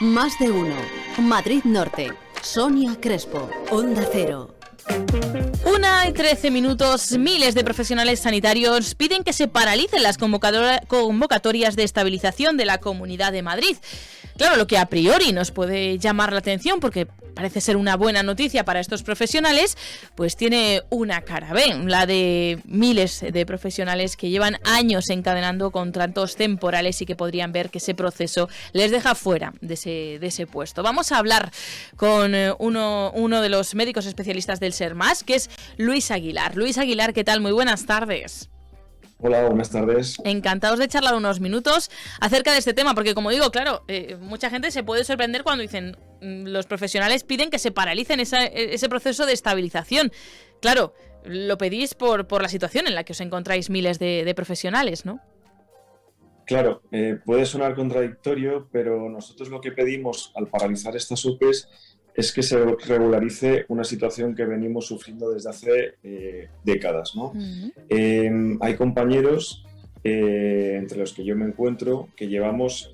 Más de uno. Madrid Norte. Sonia Crespo. Onda Cero. 1:13. Miles de profesionales sanitarios piden que se paralicen las convocatorias de estabilización de la Comunidad de Madrid. Claro, lo que a priori nos puede llamar la atención, porque parece ser una buena noticia para estos profesionales, pues tiene una cara B, la de miles de profesionales que llevan años encadenando contratos temporales y que podrían ver que ese proceso les deja fuera de ese puesto. Vamos a hablar con uno de los médicos especialistas del SERMAS, que es Luis Aguilar. Luis Aguilar, ¿qué tal? Muy buenas tardes. Hola, buenas tardes. Encantados de charlar unos minutos acerca de este tema, porque como digo, claro, mucha gente se puede sorprender cuando dicen los profesionales piden que se paralicen ese proceso de estabilización. Claro, lo pedís por la situación en la que os encontráis miles de profesionales, ¿no? Claro, puede sonar contradictorio, pero nosotros lo que pedimos al paralizar estas UPEs es que se regularice una situación que venimos sufriendo desde hace décadas, ¿no? Uh-huh. Hay compañeros, entre los que yo me encuentro, que llevamos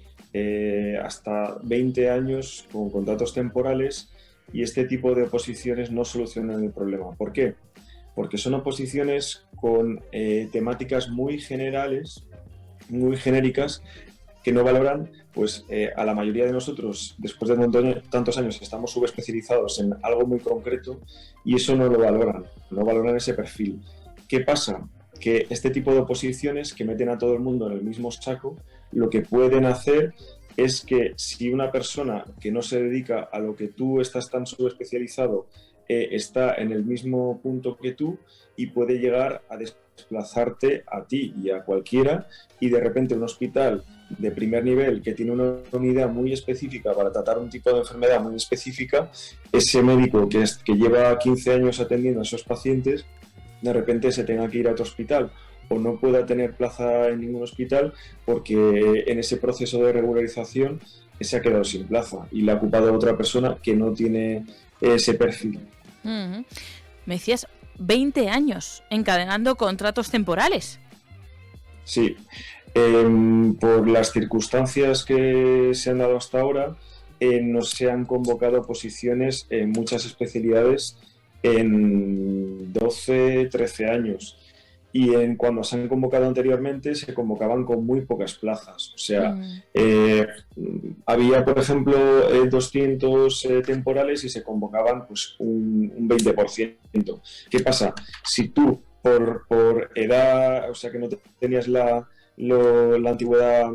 hasta 20 años con contratos temporales y este tipo de oposiciones no solucionan el problema. ¿Por qué? Porque son oposiciones con temáticas muy generales, muy genéricas, que no valoran, pues a la mayoría de nosotros, después de tantos años, estamos subespecializados en algo muy concreto y eso no lo valoran ese perfil. ¿Qué pasa? Que este tipo de oposiciones que meten a todo el mundo en el mismo saco, lo que pueden hacer es que si una persona que no se dedica a lo que tú estás tan subespecializado está en el mismo punto que tú y puede llegar a desplazarte a ti y a cualquiera, y de repente un hospital de primer nivel que tiene una unidad muy específica para tratar un tipo de enfermedad muy específica, ese médico que lleva 15 años atendiendo a esos pacientes, de repente se tenga que ir a otro hospital o no pueda tener plaza en ningún hospital porque en ese proceso de regularización se ha quedado sin plaza y la ha ocupado otra persona que no tiene ese perfil. Uh-huh. Me decías 20 años encadenando contratos temporales. Sí. Por las circunstancias que se han dado hasta ahora, no se han convocado posiciones en muchas especialidades en 12, 13 años. Y cuando se han convocado anteriormente, se convocaban con muy pocas plazas. O sea, había, por ejemplo, 200 temporales y se convocaban pues, un 20%. ¿Qué pasa? Si tú, por edad, o sea, que no tenías la antigüedad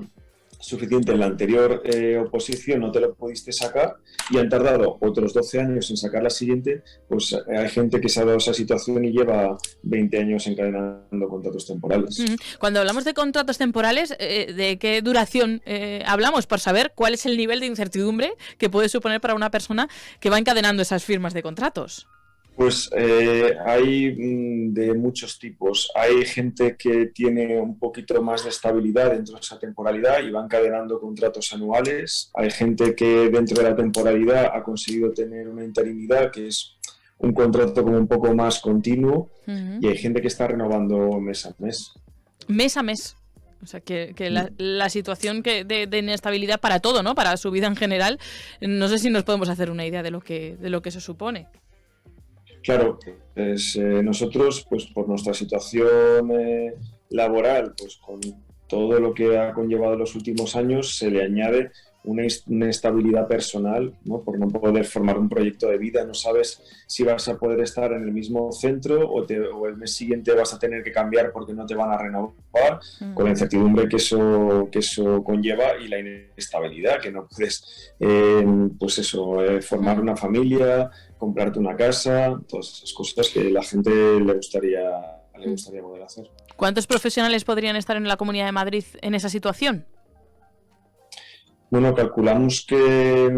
suficiente en la anterior oposición, no te lo pudiste sacar y han tardado otros 12 años en sacar la siguiente, pues hay gente que se ha dado esa situación y lleva 20 años encadenando contratos temporales. Cuando hablamos de contratos temporales, ¿de qué duración hablamos? Para saber cuál es el nivel de incertidumbre que puede suponer para una persona que va encadenando esas firmas de contratos. Pues hay de muchos tipos. Hay gente que tiene un poquito más de estabilidad dentro de esa temporalidad y va encadenando contratos anuales. Hay gente que dentro de la temporalidad ha conseguido tener una interinidad, que es un contrato como un poco más continuo, uh-huh. Y hay gente que está renovando mes a mes. Mes a mes. O sea, que la situación de inestabilidad para todo, ¿no? Para su vida en general, no sé si nos podemos hacer una idea de lo que eso supone. Claro, pues, nosotros, pues por nuestra situación laboral, pues con todo lo que ha conllevado los últimos años, se le añade una inestabilidad personal, ¿no? Por no poder formar un proyecto de vida, no sabes si vas a poder estar en el mismo centro o el mes siguiente vas a tener que cambiar porque no te van a renovar, con la incertidumbre que eso conlleva y la inestabilidad, que no puedes formar una familia, comprarte una casa, todas esas cosas que la gente le gustaría poder hacer. ¿Cuántos profesionales podrían estar en la Comunidad de Madrid en esa situación? Bueno, calculamos que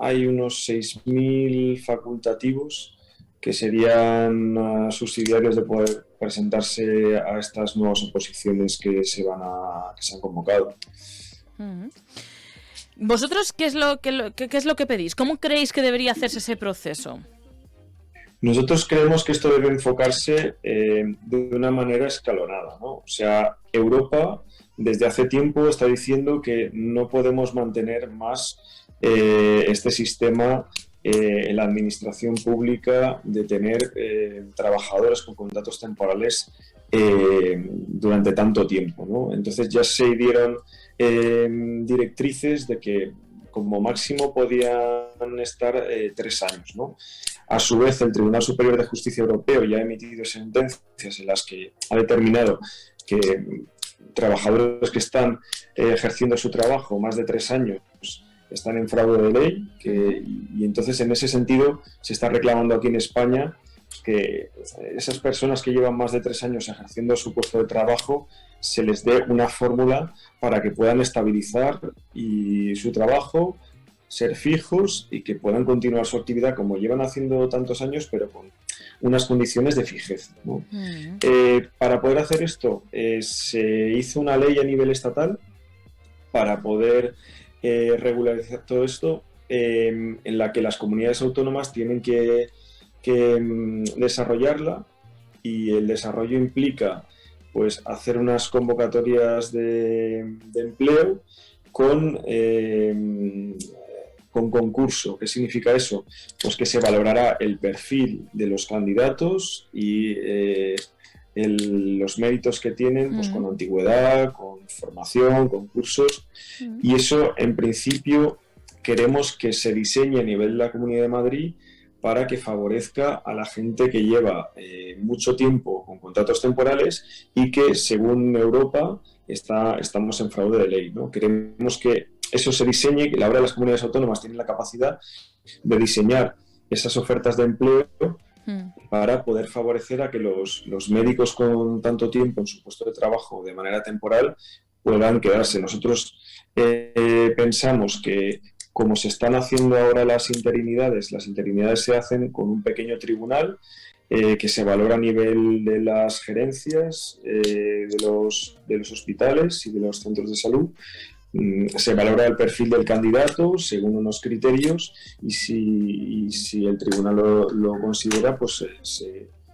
hay unos 6.000 facultativos que serían subsidiarios de poder presentarse a estas nuevas oposiciones que se han convocado. Uh-huh. ¿Vosotros qué es lo que pedís? ¿Cómo creéis que debería hacerse ese proceso? Nosotros creemos que esto debe enfocarse de una manera escalonada, ¿no? O sea, Europa desde hace tiempo está diciendo que no podemos mantener más este sistema en la administración pública de tener trabajadores con contratos temporales durante tanto tiempo, ¿no? Entonces ya se dieron directrices de que como máximo podían estar 3 años, ¿no? A su vez, el Tribunal Superior de Justicia Europeo ya ha emitido sentencias en las que ha determinado que trabajadores que están ejerciendo su trabajo más de 3 años están en fraude de ley, y entonces en ese sentido se está reclamando aquí en España que esas personas que llevan más de 3 años ejerciendo su puesto de trabajo se les dé una fórmula para que puedan estabilizar su trabajo, ser fijos y que puedan continuar su actividad como llevan haciendo tantos años, pero con unas condiciones de fijeza, ¿no? Para poder hacer esto, se hizo una ley a nivel estatal para poder regularizar todo esto, en la que las comunidades autónomas tienen que desarrollarla, y el desarrollo implica pues hacer unas convocatorias de empleo con concurso. ¿Qué significa eso? Pues que se valorará el perfil de los candidatos y los méritos que tienen, pues con antigüedad, con formación, con cursos, y eso en principio queremos que se diseñe a nivel de la Comunidad de Madrid para que favorezca a la gente que lleva mucho tiempo con contratos temporales y que, según Europa, estamos en fraude de ley, ¿no? Queremos que eso se diseñe, que ahora las comunidades autónomas tienen la capacidad de diseñar esas ofertas de empleo para poder favorecer a que los médicos con tanto tiempo en su puesto de trabajo de manera temporal puedan quedarse. Nosotros pensamos que, como se están haciendo ahora las interinidades se hacen con un pequeño tribunal que se valora a nivel de las gerencias de los hospitales y de los centros de salud. Se valora el perfil del candidato según unos criterios, y si el tribunal lo considera, pues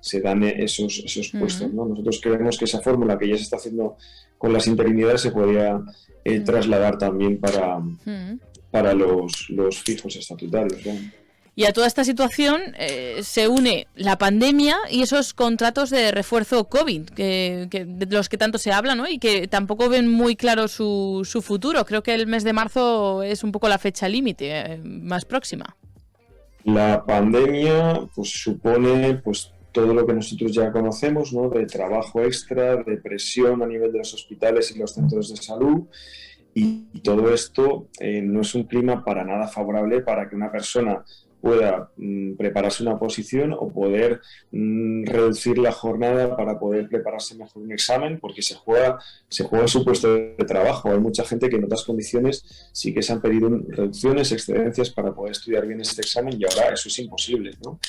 se dan esos puestos, ¿no? Nosotros creemos que esa fórmula que ya se está haciendo con las interinidades se podría trasladar también para los fijos estatutarios, ¿no? Y a toda esta situación se une la pandemia y esos contratos de refuerzo COVID, de los que tanto se habla, ¿no? Y que tampoco ven muy claro su futuro. Creo que el mes de marzo es un poco la fecha límite más próxima. La pandemia pues supone pues todo lo que nosotros ya conocemos, ¿no? De trabajo extra, de presión a nivel de los hospitales y los centros de salud. Y todo esto no es un clima para nada favorable para que una persona pueda prepararse una oposición o poder reducir la jornada para poder prepararse mejor un examen, porque se juega su puesto de trabajo. Hay mucha gente que en otras condiciones sí que se han pedido reducciones, excedencias para poder estudiar bien este examen, y ahora eso es imposible, ¿no?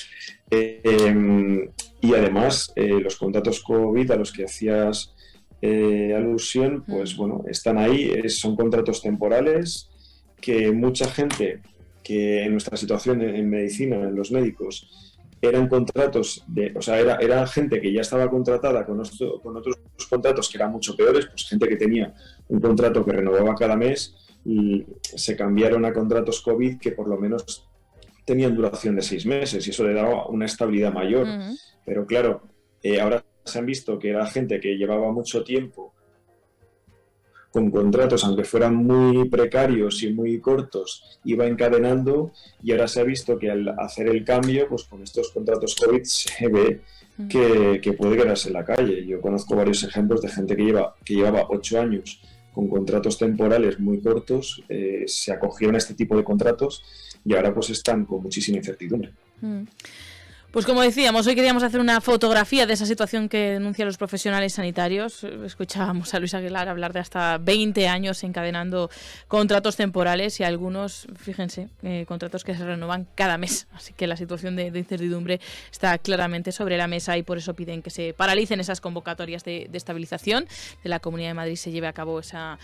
Y además los contratos COVID a los que hacías alusión, pues bueno, están ahí, son contratos temporales que mucha gente que en nuestra situación en medicina, en los médicos, eran contratos era gente que ya estaba contratada con otros contratos que eran mucho peores, pues gente que tenía un contrato que renovaba cada mes y se cambiaron a contratos COVID que por lo menos tenían duración de 6 meses, y eso le daba una estabilidad mayor. Pero claro, ahora se han visto que era gente que llevaba mucho tiempo con contratos, aunque fueran muy precarios y muy cortos, iba encadenando, y ahora se ha visto que al hacer el cambio, pues con estos contratos COVID se ve que puede quedarse en la calle. Yo conozco varios ejemplos de gente que llevaba 8 años con contratos temporales muy cortos, se acogieron a este tipo de contratos y ahora pues están con muchísima incertidumbre. Pues como decíamos, hoy queríamos hacer una fotografía de esa situación que denuncian los profesionales sanitarios. Escuchábamos a Luis Aguilar hablar de hasta 20 años encadenando contratos temporales, y algunos, fíjense, contratos que se renovan cada mes. Así que la situación de incertidumbre está claramente sobre la mesa, y por eso piden que se paralicen esas convocatorias de estabilización de la Comunidad de Madrid, se lleve a cabo esa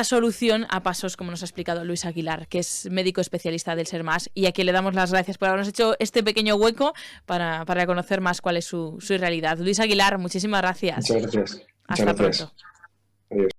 solución a pasos, como nos ha explicado Luis Aguilar, que es médico especialista del SERMAS, y a quien le damos las gracias por habernos hecho este pequeño hueco para conocer más cuál es su realidad. Luis Aguilar, muchísimas gracias. Muchas gracias. Hasta pronto. Adiós.